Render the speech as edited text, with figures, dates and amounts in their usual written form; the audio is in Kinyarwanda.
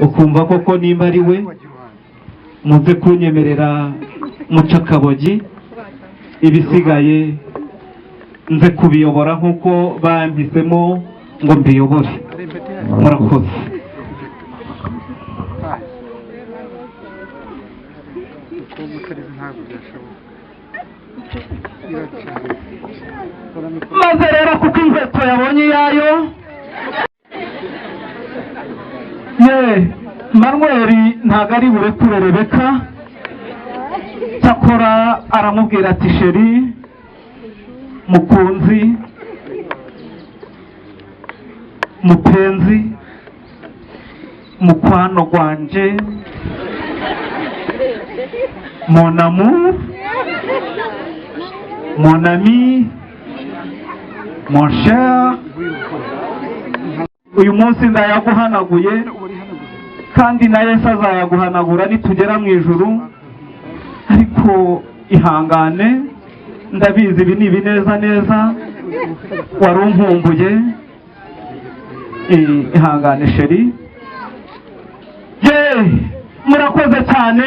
ukumva koko nimba ari we muze kunyemerera muca akabogi ibisigaye nze kubiyobora nk'uko bampisemo ngo mbiyobore. Murakoze. maze rero kuko inkweto yabonye iyayo Manuel ntago ari burekure Rebeka, cyakora aramubwira ati sheri mukunzi mupenzi mukwano gwanje mon amour mon ami mon cher, uyu munsi ndayaguhanaguye kandi na Yesu azayaguhanagura nitugera mu ijuru, ariko ihangane ndabizi ibi ni ibineza neza wari unkumbuye. Ihangane sheri. Murakoze cyane.